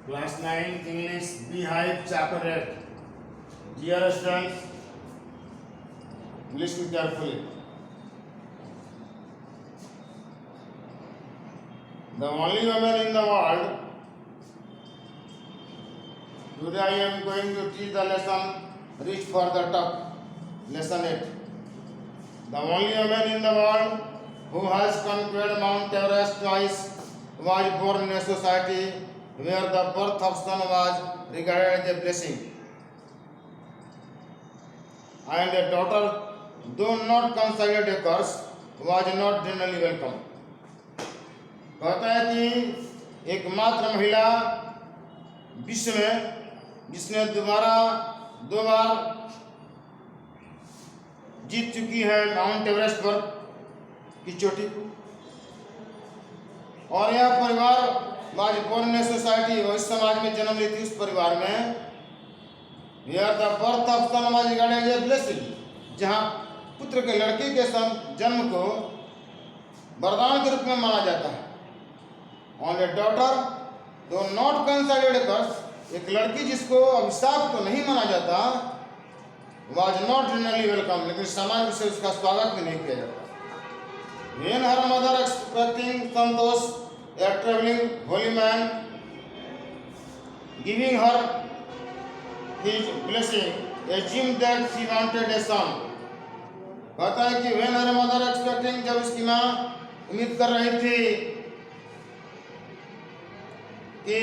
Class 9 English Beehive Chapter 8. Dear students, listen carefully. The only woman in the world. Today I am going to teach the lesson Reach for the Top. Lesson 8. The only woman in the world who has conquered Mount Everest twice was born in a society where the birth of son was regarded as a blessing, and a daughter, though not considered a curse, was not generally welcome. कहता है कि एकमात्र महिला विश्व में जिसने दो बार जीत चुकी है माउंट एवरेस्ट पर की चोटी को, और यह परिवार वाज बोर्न इन सोसाइटी, और इस समाज में जन्म ली थी उस परिवार में where the birth of son was regarded as blessing, जहाँ पुत्र के लड़के के जन्म को वरदान के रूप में माना जाता है। ऑन ए डॉटर दो नॉट कंसिडर्ड कर्स, एक लड़की जिसको अभिशाप तो नहीं माना जाता, वाज नॉट जनरली वेलकम, लेकिन सामान्य रूप से उसका स्वागत भी नहीं किया जाता। When her mother expecting Santosh, a traveling holy man, giving her his blessing, assumed that she wanted a son. कहता है कि when her mother expecting, जब उसकी माँ उम्मीद कर रही थी कि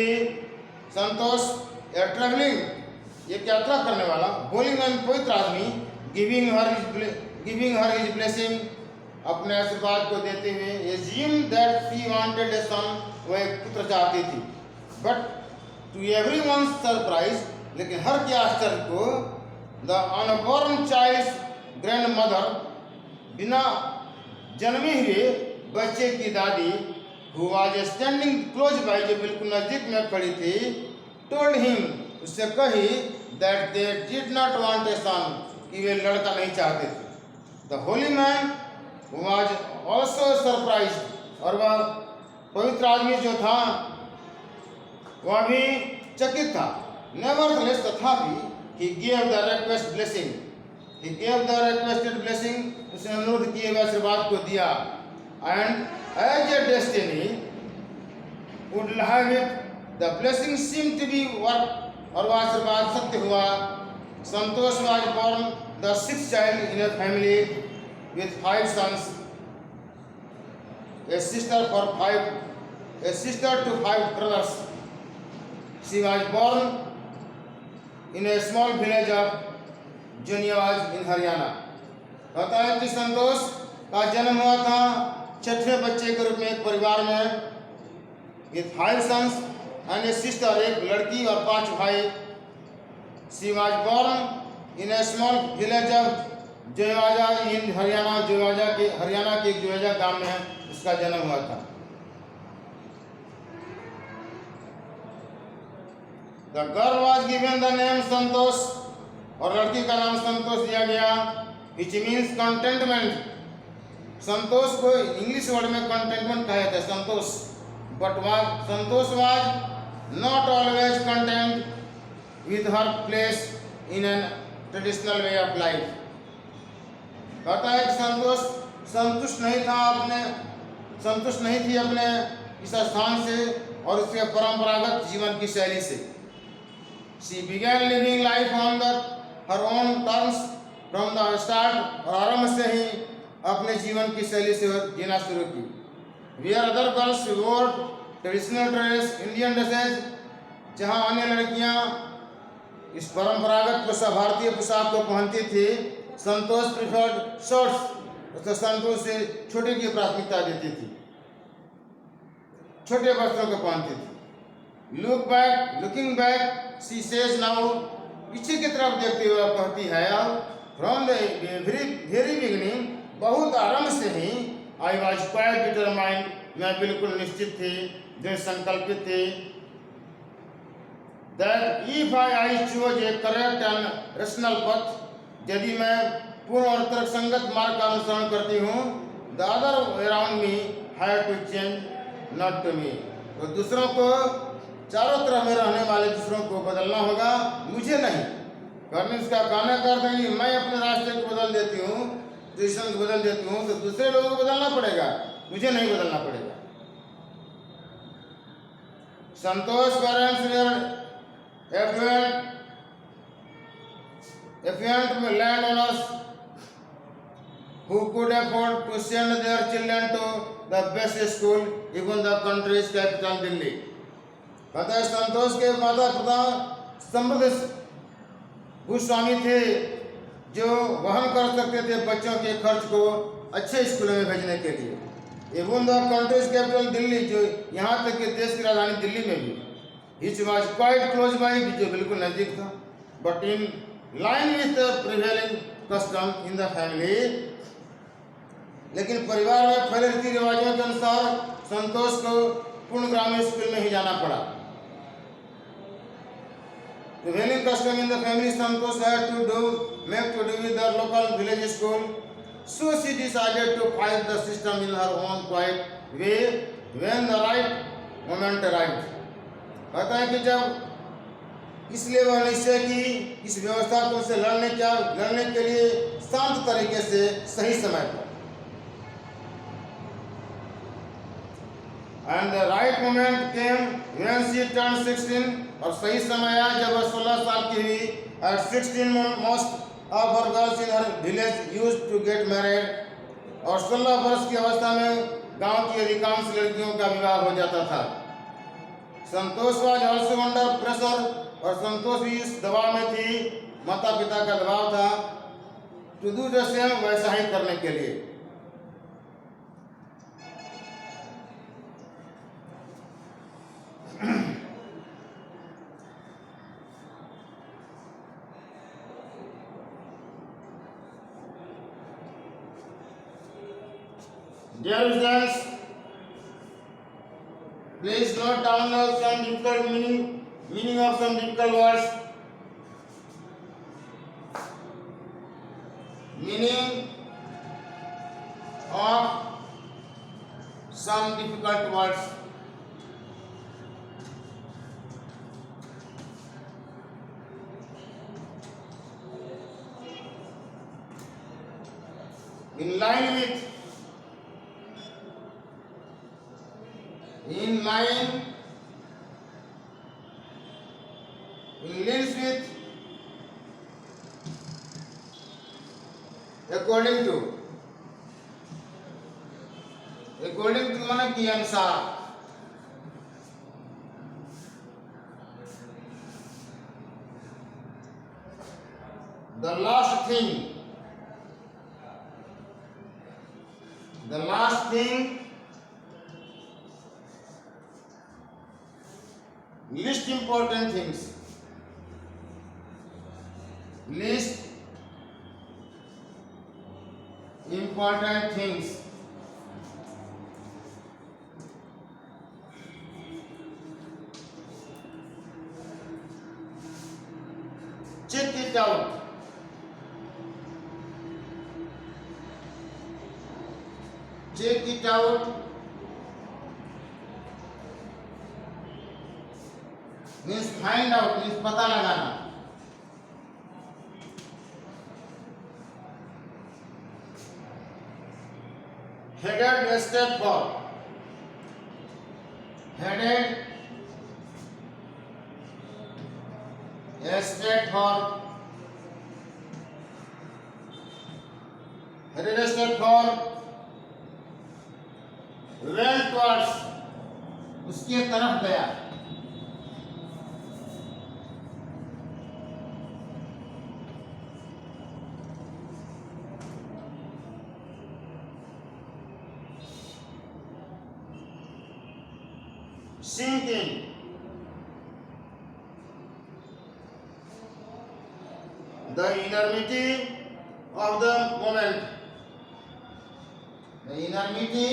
संतोष a traveling, एक यात्रा करने वाला होली मैन, पवित्र आदमी, giving her his blessing, अपने आशीर्वाद को देते हुए assume that she wanted a son, वह एक पुत्र चाहती थी। But to everyone's surprise, लेकिन हर के आश्चर्य को, the unborn child's grandmother, बिना जन्मे हुए बच्चे की दादी, who was standing close by, जो बिल्कुल नजदीक में खड़ी थी, told him, उससे कही that they did not want a son, कि वे लड़का नहीं चाहते थे। The holy man was also surprised, और वह पवित्र आदमी जो था वह भी चकित था। Nevertheless, तथापि he gave the request blessing, he gave the requested blessing, उसने अनुरोध किए हुए आशीर्वाद को दिया। And as a destiny would have it, the blessing seemed to be work, और वह आशीर्वाद सत्य हुआ। संतोष was born the sixth child in a family with 5 sons, a sister to 5 brothers. She was born in a small village of Juniawaz in Haryana. कहता है कि संतोष का जन्म हुआ था 6वें बच्चे के रूप में एक परिवार में, with 5 sons and a sister, एक लड़की और 5 भाई। She was born in a small village of जोयाजा इन हरियाणा, हरियाणा के एक जोयाजा गांव में उसका जन्म हुआ था। The girl was given the name संतोष, और लड़की का नाम संतोष दिया गया, which means contentment। संतोष को इंग्लिश वर्ड में contentment कहा जाता है, संतोष। But Santosh was not always content with her place in a traditional way of life। कहता है कि संतुष्ट नहीं थी अपने इस स्थान से और उसके परंपरागत जीवन की शैली से। She began living life on her own terms from the start, और आरंभ से ही अपने जीवन की शैली से जीना शुरू की। Where other girls wore traditional dress, Indian dresses, जहाँ अन्य लड़कियाँ इस परंपरागत भारतीय पोशाक को पहनती थी, संतोष प्रिफर्ड शॉर्ट्स, तो संतोष से छोटे की प्राथमिकता देती थी, छोटे वस्त्रों को पहनती थी। Looking back she says now, पीछे की तरफ देखते हुए कहती है, फ्रॉम द वेरी बिगिनिंग, बहुत आरंभ से ही, आई वॉज क्वाइट डिटरमाइंड, मैं बिल्कुल निश्चित थी, दृढ़ संकल्पित थी, that if I chose a correct and rational path, यदि मैं पूर्ण और तर्कसंगत मार्ग का अनुसरण करती हूँ, the other around me had to change, not to me, तो दूसरों को चारों तरफ में रहने वाले दूसरों को बदलना होगा, मुझे नहीं। कॉर्निश का कहना करते हैं कि मैं अपने रास्ते को बदल देती हूँ, डिसीजन को बदल देती हूँ, तो दूसरे लोगों को बदलना पड़ेगा, मुझे नहीं बदलना पड़ेगा। संतोष parents affluent landowners who could afford to send their children to the best school, even the country's capital Delhi. कहता है संतोष के माता पिता समृद्ध भूस्वामी थे जो वहन कर सकते थे बच्चों के खर्च को अच्छे स्कूलों में भेजने के लिए। Even the countries capital Delhi, जो यहाँ तक कि देश की राजधानी दिल्ली में भी, hitch was quite close by, जो बिल्कुल नजदीक था, but in line with the prevailing custom in the family. लेकिन परिवार में फैले रीति रिवाजों के अनुसार संतोष को पूर्ण ग्रामीण स्कूल में ही जाना पड़ा। Prevailing custom in the family, Santosh had to make to do with the local village school, so she decided to fight the system in her own quiet way when the right moment arrived. कहता है कि जब इसलिए वह निश्चय की इस व्यवस्था को से लड़ने के लिए शांत तरीके से सही समय पर, and the right moment came when she turned 16, और सही समय आया जब वह 16 साल की हुई। At 16 most of her girls in her village used to get married, और 16 वर्ष की अवस्था में गांव की अधिकांश लड़कियों का विवाह हो जाता था। संतोष was also under pressure, और संतोष भी इस दबाव में थी, माता पिता का दबाव था, to do the same, वैसा ही करने के लिए। Dear students, please note down some difficult meaning of some difficult words. Meaning of some difficult words. In line with according to माने के अनुसार, the last thing least important things, least important things, check it out, check it out, means find out, means पता लगाना। Headed step for, headed step for, headed step for, went towards, उसके तरफ गया। Sinking, the enormity of the moment, the enormity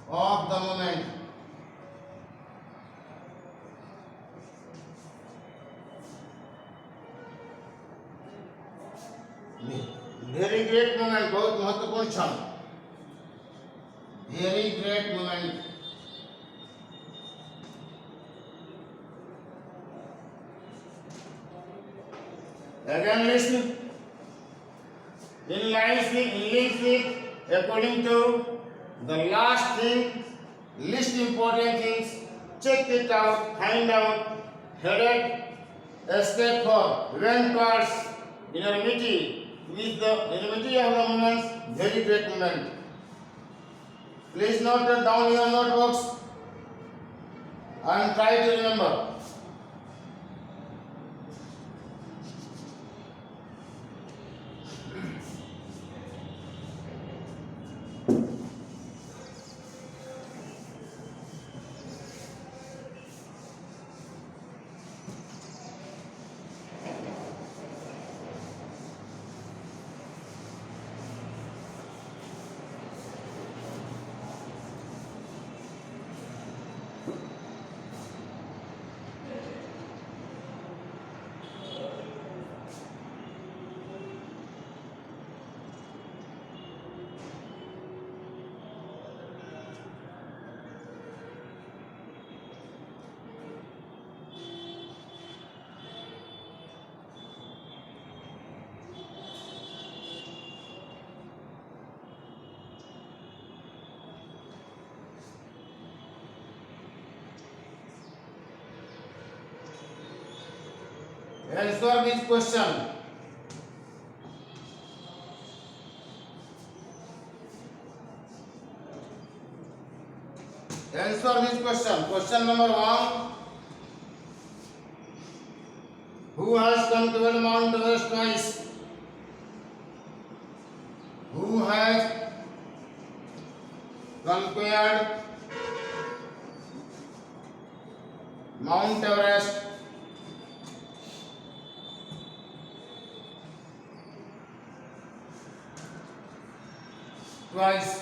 of the moment, very great moment, बहुत महत्वपूर्ण क्षण, very great moment. Again listen. In links with according to the last thing, least important things, check it out, find out, headed, escape for, when parts, enormity, with the enormity of the moments, very great moment. Please note it down your notebooks and try to remember. Answer this question. Answer this question. Question number 1. Who has conquered Mount Everest twice? Who has conquered Mount Everest twice?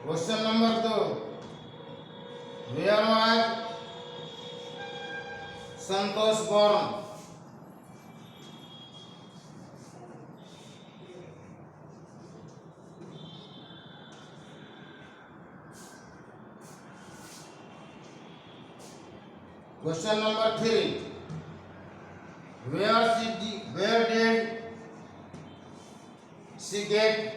Question number 2. Where was Santosh born? Question number 3. Where did she get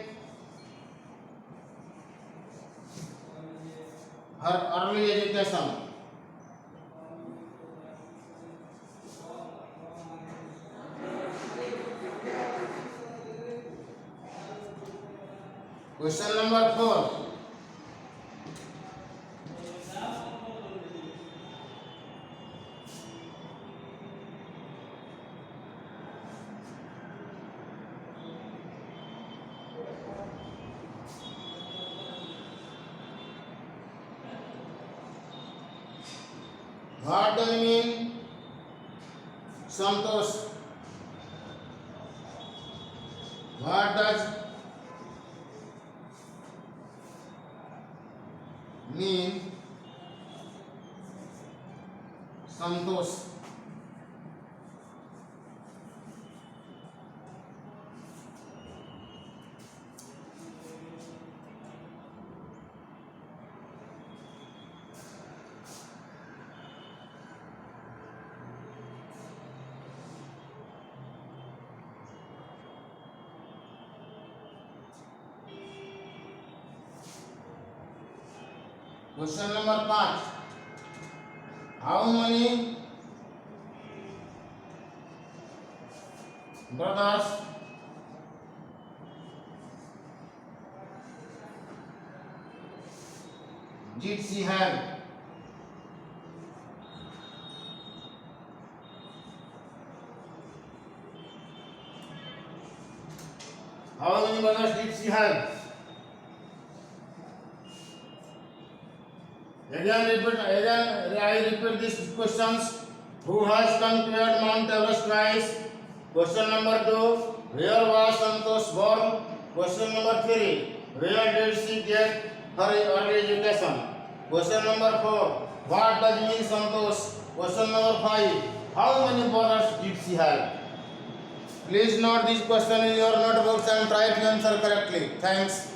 her early education? Question number 4. What do you mean, Santosh? What does mean Santosh? Question number 5. How many brothers did she have? How many brothers did she have? Again, I repeat these questions. Who has conquered Mount Everest twice? Question number 2. Where was Santosh born? Question number 3. Where did she get her early education? Question number 4. What does mean Santosh? Question number 5. How many brothers did she have? Please note this question in your notebooks and try to answer correctly. Thanks.